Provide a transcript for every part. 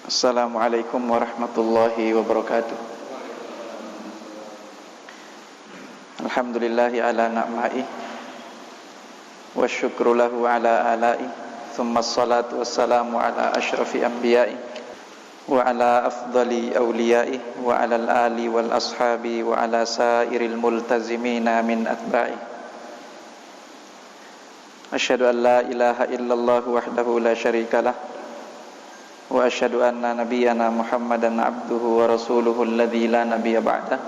Assalamualaikum warahmatullahi wabarakatuh. Alhamdulillahi ala na'ma'i wa syukru lahu ala ala'i, thumma assalatu wassalamu ala ashrafi anbiya'i wa ala afdali awliya'i wa ala al-ali wal ashabi wa ala sairil multazimina min atba'i. Asyhadu an la ilaha illallah wahdahu la syarika lah wa asyhadu anna nabiyyana Muhammadan abduhu wa rasuluhu alladzi la nabiyya ba'dah.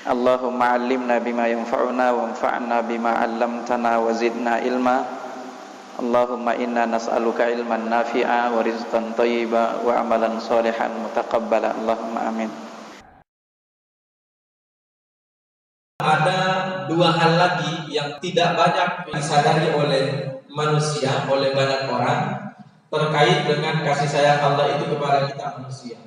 Allahumma 'allimna bima yanfa'una wanfa'na bima 'allamtana wa zidna ilma. Allahumma inna nas'aluka ilman nafi'a wa rizqan thayyiba wa amalan shalihan mutaqabbala. Allahumma amin. Ada dua hal lagi yang tidak banyak disadari oleh manusia, oleh banyak orang, terkait dengan kasih sayang Allah itu kepada kita manusia.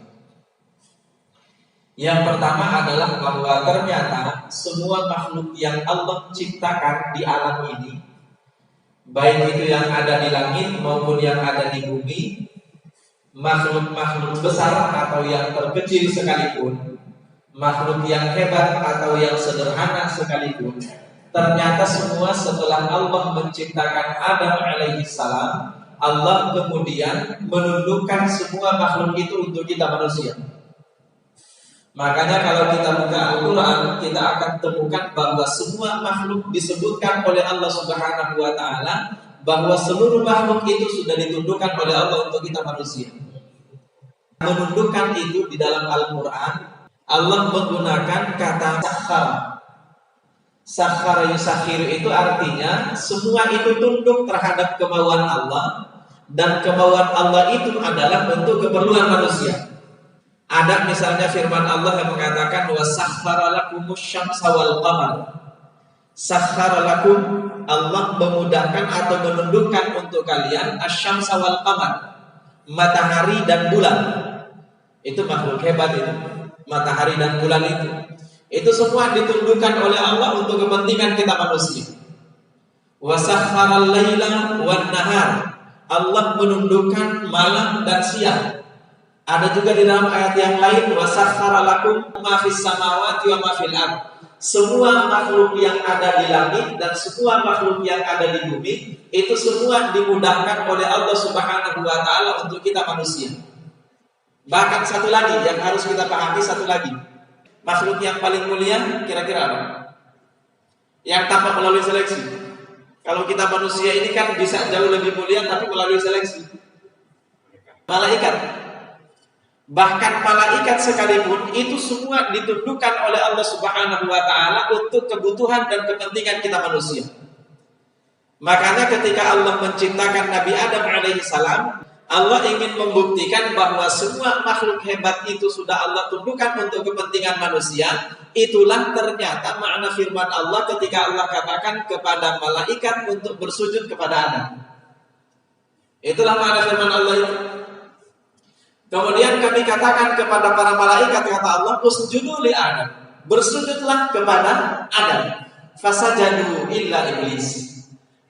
Yang pertama adalah bahwa ternyata semua makhluk yang Allah ciptakan di alam ini, baik itu yang ada di langit maupun yang ada di bumi, makhluk-makhluk besar atau yang terkecil sekalipun, makhluk yang hebat atau yang sederhana sekalipun, ternyata semua setelah Allah menciptakan Adam alaihissalam, Allah kemudian menundukkan semua makhluk itu untuk kita manusia. Makanya kalau kita buka Al-Quran, kita akan temukan bahwa semua makhluk disebutkan oleh Allah Subhanahu wa Ta'ala, bahwa seluruh makhluk itu sudah ditundukkan oleh Allah untuk kita manusia. Menundukkan itu di dalam Al-Quran, Allah menggunakan kata sakhar. Sakhar yusakhiru itu artinya semua itu tunduk terhadap kemauan Allah, dan kemauan Allah itu adalah bentuk keperluan manusia. Ada misalnya firman Allah yang mengatakan wa sakhkhara lakumus syamsa wal qamar. Sakhkhara lakum, Allah memudahkan atau menundukkan untuk kalian asyamsa wal qamar, matahari dan bulan. Itu makhluk hebat itu. Matahari dan bulan itu semua ditundukkan oleh Allah untuk kepentingan kita manusia. Wa sakhkharal laila wan nahar, Allah menundukkan malam dan siang. Ada juga di dalam ayat yang lain wa sakhkhara lakum ma fis samawati wa ma fil ardh. Semua makhluk yang ada di langit dan semua makhluk yang ada di bumi itu semua dimudahkan oleh Allah Subhanahu wa Ta'ala untuk kita manusia. Bahkan satu lagi yang harus kita pahami, satu lagi. Makhluk yang paling mulia kira-kira apa? Yang tanpa melalui seleksi. Kalau kita manusia ini kan bisa jauh lebih mulia tapi melalui seleksi. Malaikat. Bahkan malaikat sekalipun itu semua ditundukkan oleh Allah Subhanahu wa Ta'ala untuk kebutuhan dan kepentingan kita manusia. Makanya ketika Allah menciptakan Nabi Adam alaihissalam, Allah ingin membuktikan bahwa semua makhluk hebat itu sudah Allah tundukkan untuk kepentingan manusia. Itulah ternyata makna firman Allah ketika Allah katakan kepada malaikat untuk bersujud kepada Adam. Itulah makna firman Allah itu. Kemudian kami katakan kepada para malaikat, kata Allah, usjudu li Adam, bersujudlah kepada Adam. Fasajadu illa iblis.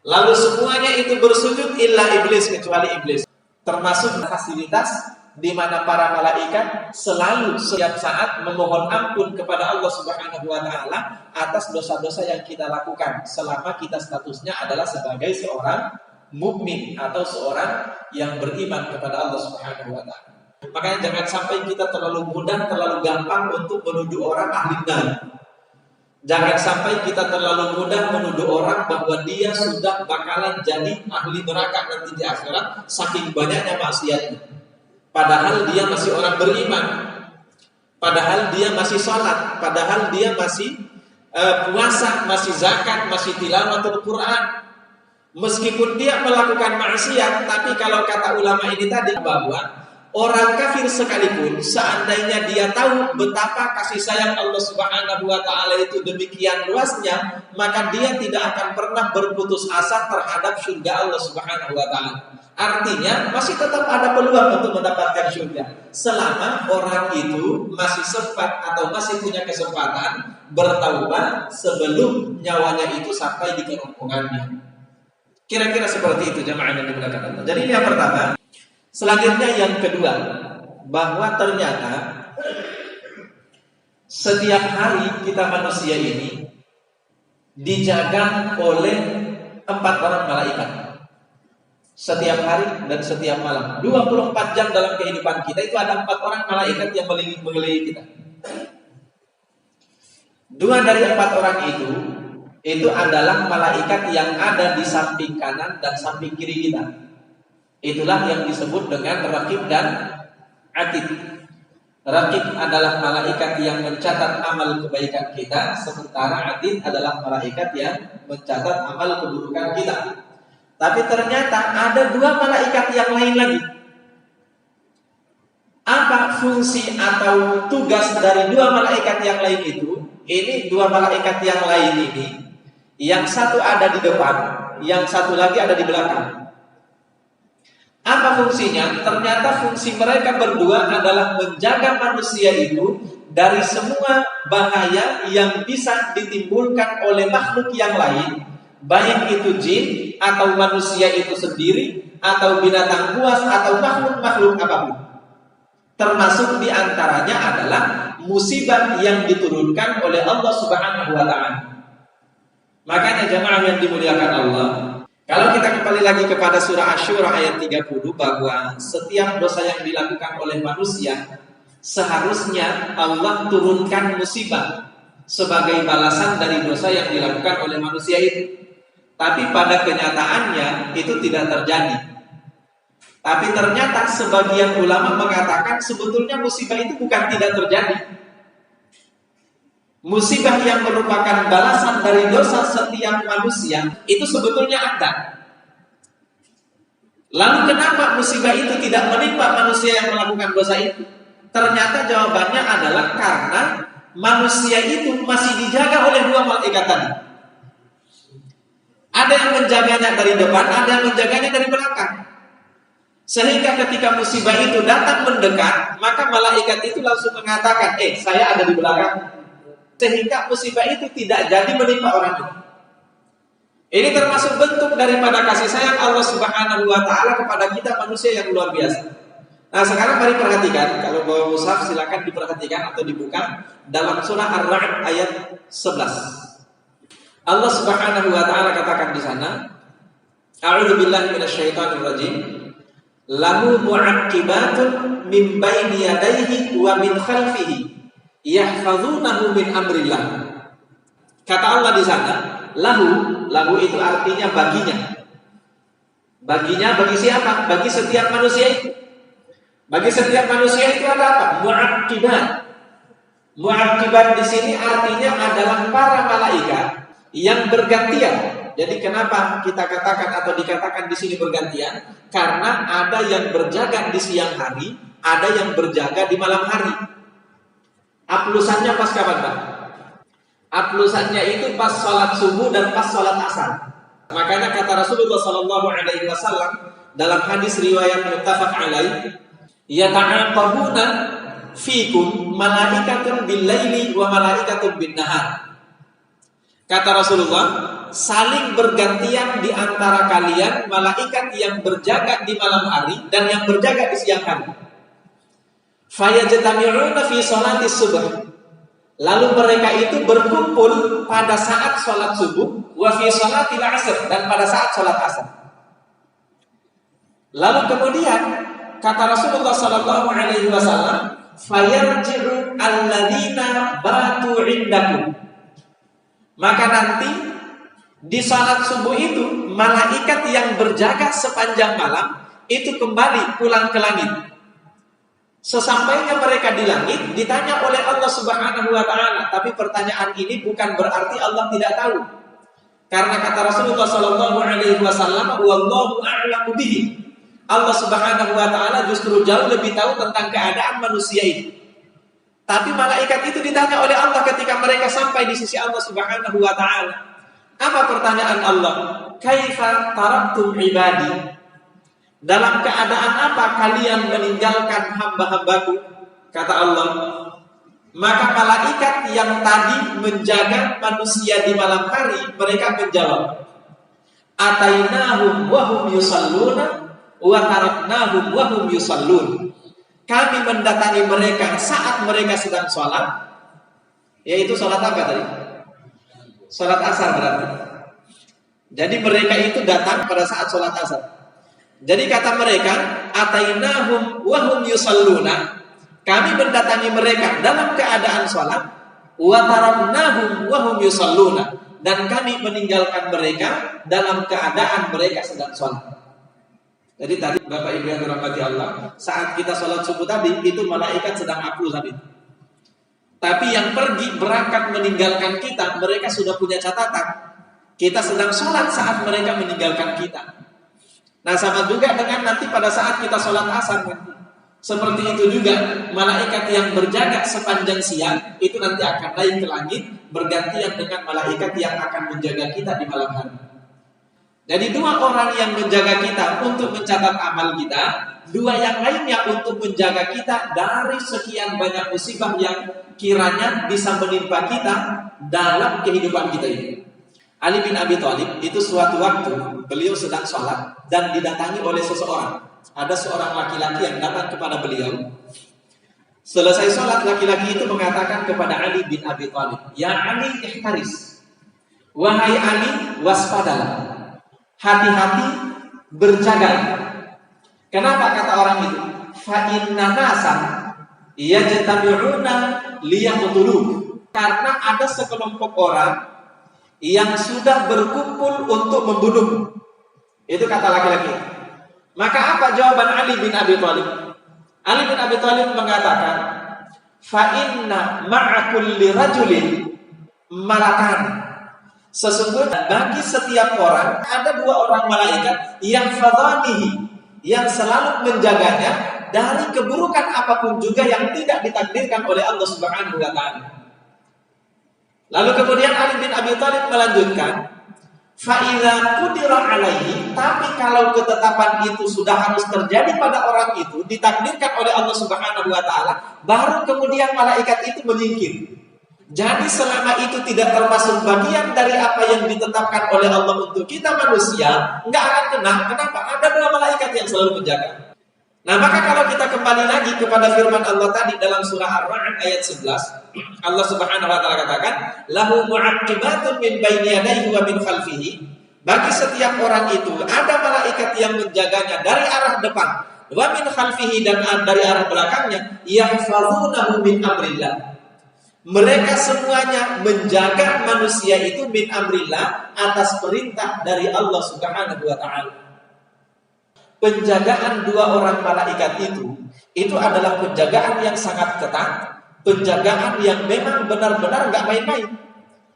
Lalu semuanya itu bersujud illa iblis, kecuali iblis. Termasuk fasilitas di mana para malaikat selalu setiap saat memohon ampun kepada Allah Subhanahu wa Ta'ala atas dosa-dosa yang kita lakukan selama kita statusnya adalah sebagai seorang mukmin atau seorang yang beriman kepada Allah Subhanahu wa Ta'ala. Makanya jangan sampai kita terlalu mudah, terlalu gampang untuk menuduh orang ahli neraka. Jangan sampai kita terlalu mudah menuduh orang bahwa dia sudah bakalan jadi ahli neraka nanti di akhirat saking banyaknya maksiatnya. Padahal dia masih orang beriman, padahal dia masih sholat, padahal dia masih puasa, masih zakat, masih tilawatul Quran. Meskipun dia melakukan maksiat, tapi kalau kata ulama ini tadi bahwa orang kafir sekalipun, seandainya dia tahu betapa kasih sayang Allah Subhanahu wa Ta'ala itu demikian luasnya, maka dia tidak akan pernah berputus asa terhadap surga Allah Subhanahu wa Ta'ala. Artinya masih tetap ada peluang untuk mendapatkan surga selama orang itu masih sempat atau masih punya kesempatan bertaubat sebelum nyawanya itu sampai di kerongkongannya. Kira-kira seperti itu jamaah yang dimuliakan Allah. Jadi ini yang pertama. Selanjutnya yang kedua, bahwa ternyata setiap hari kita manusia ini dijaga oleh 4 orang malaikat. Setiap hari dan setiap malam 24 jam dalam kehidupan kita itu ada 4 orang malaikat yang mengelilingi kita. 2 dari 4 orang itu adalah malaikat yang ada di samping kanan dan samping kiri kita. Itulah yang disebut dengan Raqib dan Atid. Raqib adalah malaikat yang mencatat amal kebaikan kita, sementara Atid adalah malaikat yang mencatat amal keburukan kita. Tapi ternyata ada 2 malaikat yang lain lagi. Apa fungsi atau tugas dari 2 malaikat yang lain itu? Ini 2 malaikat yang lain ini, yang satu ada di depan, yang satu lagi ada di belakang. Apa fungsinya? Ternyata fungsi mereka berdua adalah menjaga manusia itu dari semua bahaya yang bisa ditimbulkan oleh makhluk yang lain, baik itu jin atau manusia itu sendiri atau binatang buas atau makhluk-makhluk apapun. Termasuk diantaranya adalah musibah yang diturunkan oleh Allah Subhanahu wa Ta'ala. Makanya jemaah yang dimuliakan Allah, kalau kita kembali lagi kepada surah Asy-Syura ayat 30, bahwa setiap dosa yang dilakukan oleh manusia seharusnya Allah turunkan musibah sebagai balasan dari dosa yang dilakukan oleh manusia itu. Tapi pada kenyataannya itu tidak terjadi. Tapi ternyata sebagian ulama mengatakan sebetulnya musibah itu bukan tidak terjadi. Musibah yang merupakan balasan dari dosa setiap manusia itu sebetulnya ada. Lalu kenapa musibah itu tidak menimpa manusia yang melakukan dosa itu? Ternyata jawabannya adalah karena manusia itu masih dijaga oleh 2 malaikat tadi. Ada yang menjaganya dari depan, ada yang menjaganya dari belakang. Sehingga ketika musibah itu datang mendekat, maka malaikat itu langsung mengatakan, saya ada di belakang. Sehingga musibah itu tidak jadi menimpa orang itu. Ini termasuk bentuk daripada kasih sayang Allah Subhanahu wa Ta'ala kepada kita manusia yang luar biasa. Nah sekarang mari perhatikan, kalau bawa mushaf silakan diperhatikan atau dibuka dalam surah Ar-Ra'd ayat 11. Allah Subhanahu wa Ta'ala katakan di sana, A'udzubillahi minasyaitonir rajim. Lahu mu'aqibatun min baini yadayhi wa min khalfihi yahfazunahu min amrillah. Kata Allah di sana, lahu itu artinya baginya. Baginya bagi siapa? Bagi setiap manusia itu. Bagi setiap manusia itu ada apa? Mu'aqibat. Mu'aqibat di sini artinya adalah para malaikat yang bergantian. Jadi kenapa kita katakan atau dikatakan di sini bergantian? Karena ada yang berjaga di siang hari, ada yang berjaga di malam hari. Aplusannya pas kapan, Pak? Aplusannya itu pas sholat subuh dan pas sholat asar. Makanya kata Rasulullah SAW dalam hadis riwayat muttafaq alaih, yata'aqabuna fikum malaikatun bil-laili wa malaikatun bin-nahar. Kata Rasulullah, saling bergantian di antara kalian malaikat yang berjaga di malam hari dan yang berjaga di siang hari. Fayajtami'una fi sholati subuh. Lalu mereka itu berkumpul pada saat sholat subuh, wa fi sholatil asr, dan pada saat sholat asar. Lalu kemudian kata Rasulullah SAW, fayarji'u alladzina batu indakum. Maka nanti di salat subuh itu malaikat yang berjaga sepanjang malam itu kembali pulang ke langit. Sesampainya mereka di langit ditanya oleh Allah Subhanahu wa Ta'ala. Tapi pertanyaan ini bukan berarti Allah tidak tahu. Karena kata Rasulullah SAW, wallahu a'lamu bihi. Allah Subhanahu wa Ta'ala justru jauh lebih tahu tentang keadaan manusia itu. Tapi malaikat itu ditanya oleh Allah ketika mereka sampai di sisi Allah Subhanahu wa Ta'ala. Apa pertanyaan Allah? Kaifa taraktum ibadi? Dalam keadaan apa kalian meninggalkan hamba-hambaku? Kata Allah. Maka malaikat yang tadi menjaga manusia di malam hari, mereka menjawab, atainahum wa hum yusalluna wa taraknahum wa hum yusallun. Kami mendatangi mereka saat mereka sedang sholat, yaitu sholat apa tadi? Sholat asar berarti. Jadi mereka itu datang pada saat sholat asar. Jadi kata mereka, atainahum wa hum yusalluna, kami mendatangi mereka dalam keadaan sholat, wa taraknahum wa hum yusalluna, dan kami meninggalkan mereka dalam keadaan mereka sedang sholat. Jadi tadi Bapak Ibu yang dirahmati Allah, saat kita sholat subuh tadi itu malaikat sedang akul tadi. Tapi yang pergi berangkat meninggalkan kita, mereka sudah punya catatan. Kita sedang sholat saat mereka meninggalkan kita. Nah sama juga dengan nanti pada saat kita sholat asar nanti. Seperti itu juga malaikat yang berjaga sepanjang siang itu nanti akan naik ke langit bergantian dengan malaikat yang akan menjaga kita di malam hari. Jadi dua orang yang menjaga kita untuk mencatat amal kita, dua yang lainnya untuk menjaga kita dari sekian banyak musibah yang kiranya bisa menimpa kita dalam kehidupan kita ini. Ali bin Abi Thalib itu suatu waktu beliau sedang sholat dan didatangi oleh seseorang. Ada seorang laki-laki yang datang kepada beliau. Selesai sholat, laki-laki itu mengatakan kepada Ali bin Abi Thalib, "Ya Ali, ihtaris. Wahai Ali, waspadalah. Hati-hati, berjaga." Kenapa kata orang itu? Fa inna nasan yajtami'una liyaqtuluk. Karena ada sekelompok orang yang sudah berkumpul untuk membunuh. Itu kata laki-laki. Maka apa jawaban Ali bin Abi Thalib? Ali bin Abi Thalib mengatakan, fa inna ma'a kulli rajulin malakan. Sesungguhnya bagi setiap orang ada dua orang malaikat yang fadhanihi, yang selalu menjaganya dari keburukan apapun juga yang tidak ditakdirkan oleh Allah Subhanahu wa taala. Lalu kemudian Ali bin Abi Thalib melanjutkan, fa idza qudira alaihi, tapi kalau ketetapan itu sudah harus terjadi pada orang itu, ditakdirkan oleh Allah Subhanahu wa taala, baru kemudian malaikat itu menyingkir. Jadi selama itu tidak termasuk bagian dari apa yang ditetapkan oleh Allah untuk kita manusia, enggak akan kena. Kenapa? Ada dua malaikat yang selalu menjaga. Nah, maka kalau kita kembali lagi kepada firman Allah tadi dalam surah Ar-Ra'd ayat 11, Allah Subhanahu wa taala katakan, "Lahu mu'aqibatun min baini yadayhi wa min khalfihi." Bagi setiap orang itu ada malaikat yang menjaganya dari arah depan, wa min khalfihi, dan dari arah belakangnya, yahfazunahu min amrillah. Mereka semuanya menjaga manusia itu min amrillah, atas perintah dari Allah Subhanahu wa taala. Penjagaan dua orang malaikat itu adalah penjagaan yang sangat ketat, penjagaan yang memang benar-benar enggak main-main.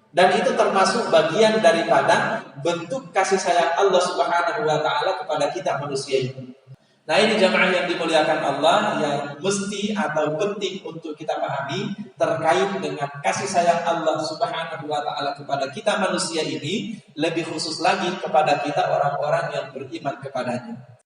Dan itu termasuk bagian daripada bentuk kasih sayang Allah Subhanahu wa taala kepada kita manusia ini. Nah, ini jamaah yang dimuliakan Allah yang mesti atau penting untuk kita pahami terkait dengan kasih sayang Allah Subhanahu wa taala kepada kita manusia ini, lebih khusus lagi kepada kita orang-orang yang beriman kepadanya.